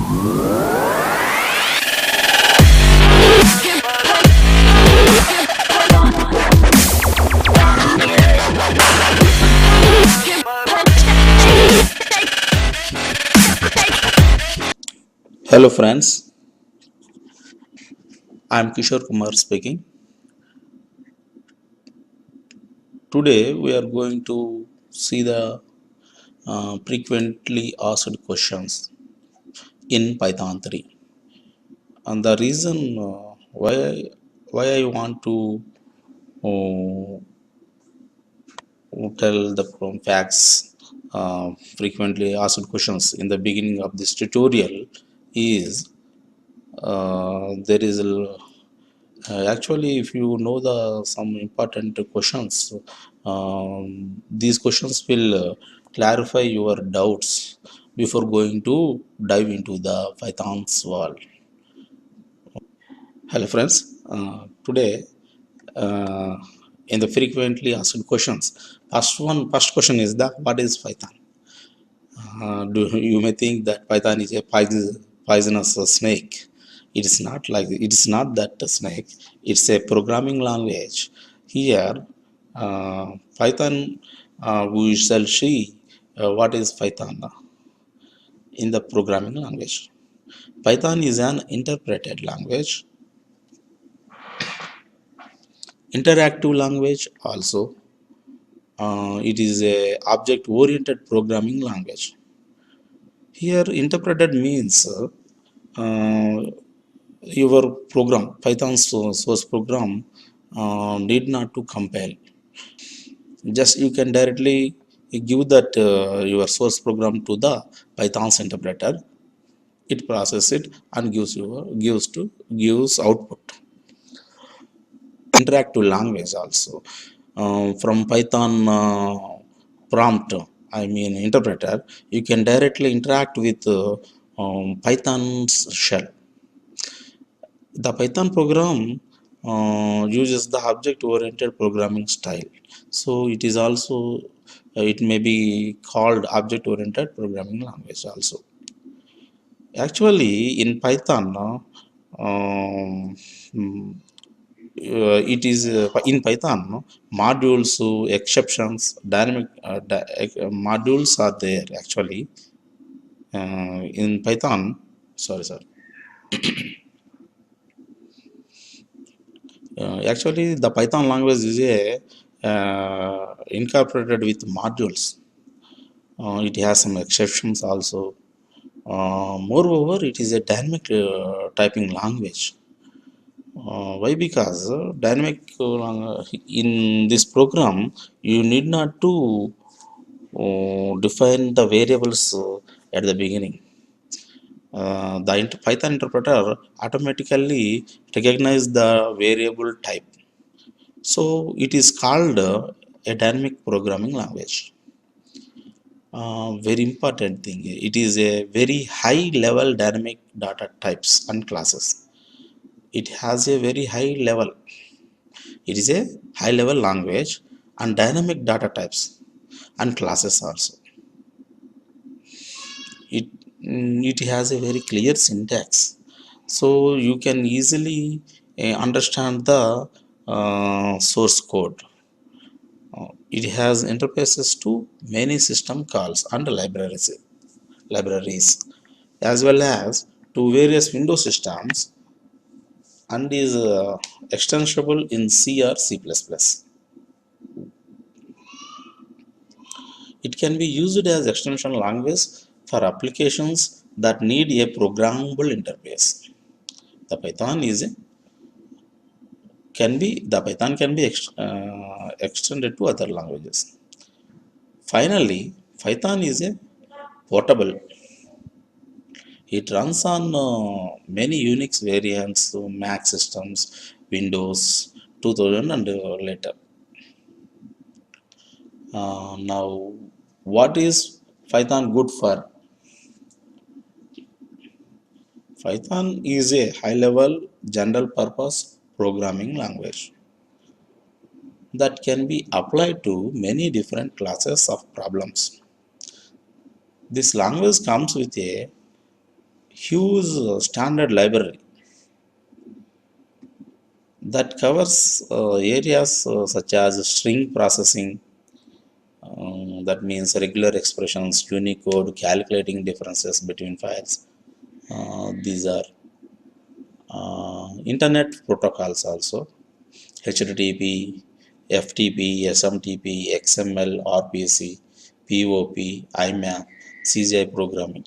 Hello friends, I am Kishore Kumar speaking. Today we are going to see the frequently asked questions in Python 3. And the reason why I want to uh, tell the facts frequently asked questions in the beginning of this tutorial is there is actually, if you know the some important questions, these questions will clarify your doubts before going to dive into the Python's world. Hello, friends. Today, uh, in the frequently asked questions, first question is the what is Python? You may think that Python is a poisonous snake. It is not like it is not that a snake. It's a programming language. Here, Python, we shall see what is Python in the programming language. Python is an interpreted language, interactive language also. It is a object-oriented programming language. Here, interpreted means your program python source program need not to compile, just you can directly give that your source program to the python's interpreter. It processes it and gives output. Interactive language also, from python prompt, I mean interpreter, you can directly interact with python's shell. The Python program uses the object-oriented programming style. So it is also it may be called object-oriented programming language also. Actually, in Python, mm, it is in Python modules, exceptions, dynamic modules are there actually in Python. Sorry. Actually, the Python language is a incorporated with modules. It has some exceptions also. Moreover, it is a dynamic typing language. Why? Because dynamic in this program, you need not to define the variables at the beginning. The Python interpreter automatically recognize the variable type. So it is called a dynamic programming language. Very important thing. It is a very high level dynamic data types and classes. It has a very high level. It is a high level language and dynamic data types and classes also. It it has a very clear syntax, so you can easily understand the source code. It has interfaces to many system calls and libraries as well as to various Windows systems and is extensible in C or C++. It can be used as extension language for applications that need a programmable interface. The Python is a, the Python can be extended to other languages. Finally, Python is a portable. It runs on many Unix variants, so Mac systems, Windows 2000 and later. Now, what is Python good for? Python is a high-level general purpose programming language that can be applied to many different classes of problems. This language comes with a huge standard library that covers areas such as string processing, that means regular expressions, Unicode, calculating differences between files. These are internet protocols also, HTTP, FTP, SMTP, XML, RPC, POP, IMAP, CGI programming.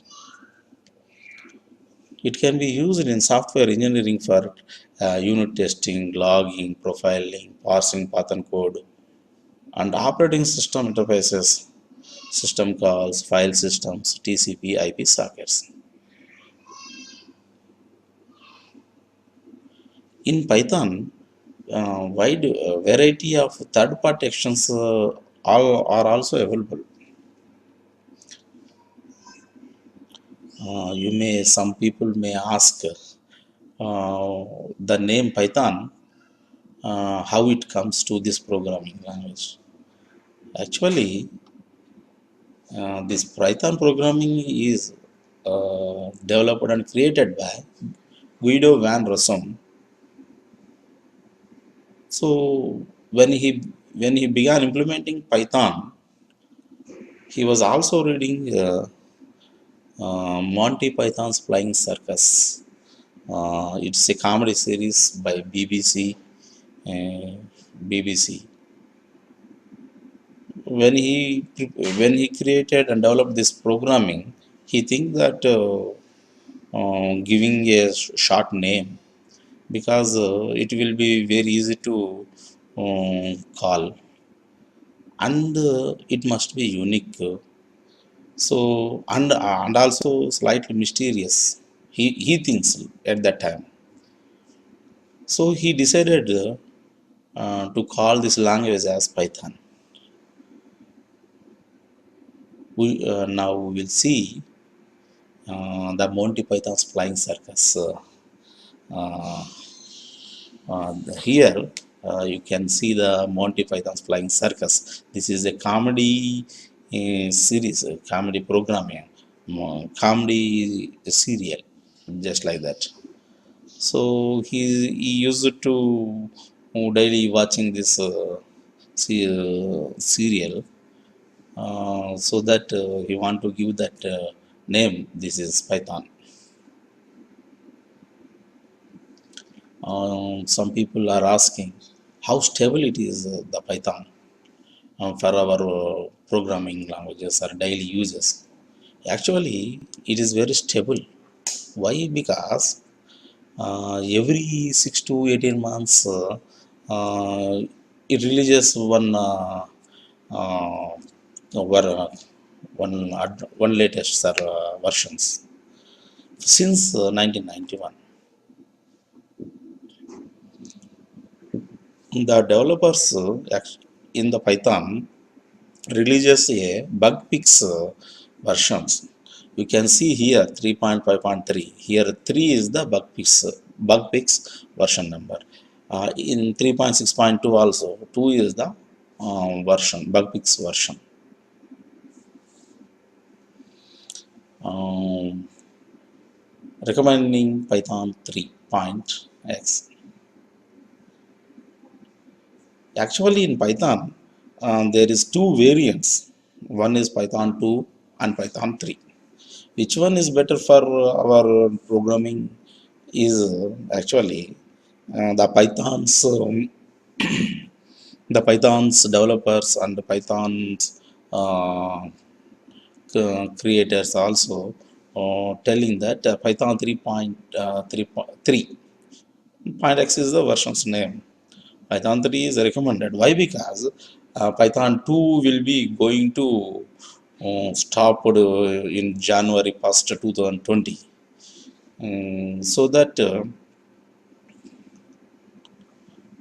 It can be used in software engineering for unit testing, logging, profiling, parsing Python code, and operating system interfaces, system calls, file systems, TCP, IP sockets. In Python, wide variety of third-party actions all are also available. Some people may ask the name Python, how it comes to this programming language. Actually, this Python programming is developed and created by Guido van Rossum. So when he began implementing Python, he was also reading Monty Python's Flying Circus. It's a comedy series by BBC. Uh, BBC. When he created and developed this programming, he think that giving a short name, because it will be very easy to call, and it must be unique. So and also slightly mysterious. He thinks at that time. So he decided to call this language as Python. We now we will see the Monty Python's Flying Circus. Uh, Here you can see the Monty Python's Flying Circus. This is a comedy series, comedy programming, comedy serial, just like that. So he used to daily watching this serial, so that he want to give that name. This is Python. Some people are asking how stable it is, the Python, for our programming languages or daily uses. Actually, it is very stable. Why? Because every 6 to 18 months, uh, it releases uh, ver- one latest versions since 1991. The developers in the Python releases a bug fix versions. You can see here 3.5.3. Here 3 is the bug fix version number. In 3.6.2 also 2 is the version, bug fix version. Um, Recommending Python 3.x. Actually, in Python, there is two variants. One is Python 2 and Python 3. Which one is better for our programming is actually the Python's developers and the Python's uh, creators also telling that Python 3.3.x is the version's name. Python 3 is recommended. Why? Because Python 2 will be going to stop in January 1st, 2020. So that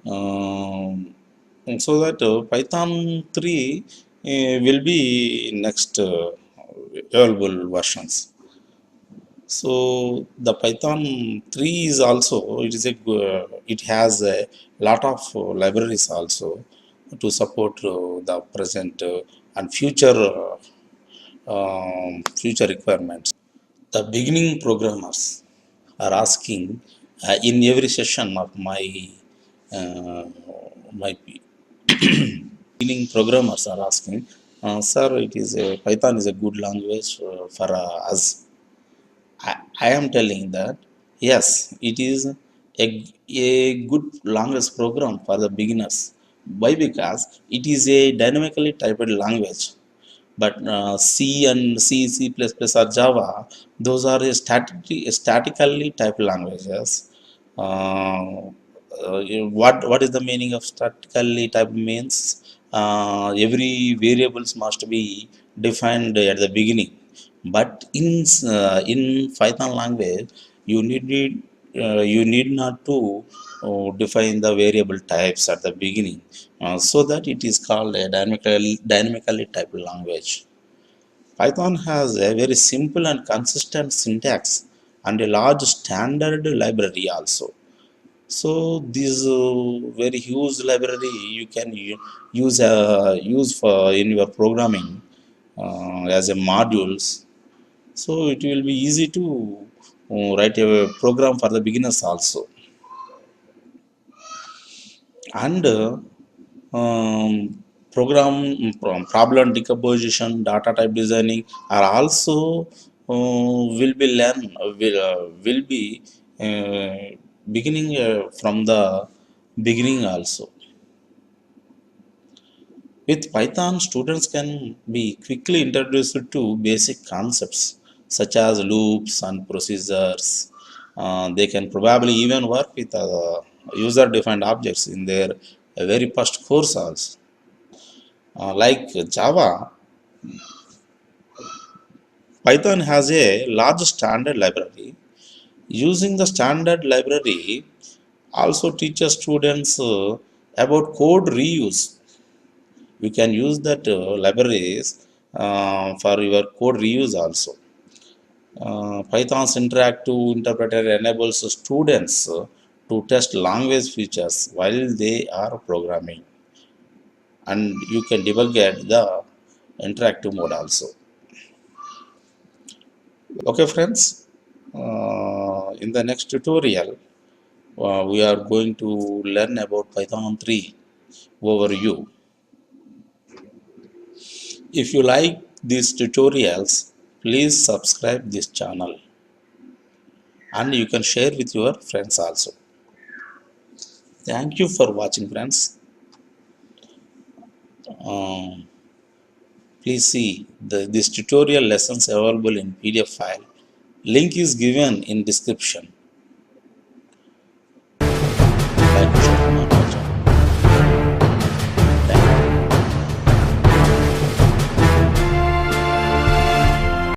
um, Python 3 will be next available versions. So the Python 3 is also, it has a lot of libraries also to support the present and future requirements. The beginning programmers are asking in every session of uh, my beginning programmers are asking, sir, it is a Python is a good language for us. I am telling that yes, it is a good language program for the beginners. Why? Because it is a dynamically typed language. But C and C++ or Java, those are a statically typed languages. What is the meaning of statically typed means? Every variables must be defined at the beginning. But in Python language, you need not to define the variable types at the beginning, so that it is called a dynamically typed language. Python has a very simple and consistent syntax and a large standard library also. So this very huge library you can use for in your programming as a modules. So it will be easy to write a program for the beginners also. And um, problem decomposition, data type designing are also will be beginning from the beginning also. With Python, students can be quickly introduced to basic concepts such as loops and procedures. They can probably even work with user-defined objects in their very first course also. Like Java, Python has a large standard library. Using the standard library also teaches students about code reuse. You can use that libraries for your code reuse also. Python's interactive interpreter enables students to test language features while they are programming, and you can debug at the interactive mode also. Okay, friends, in the next tutorial, we are going to learn about Python 3 overview. If you like these tutorials, please subscribe this channel, and you can share with your friends also. Thank you for watching, friends. Um, Please see this tutorial lessons available in PDF file. Link is given in description.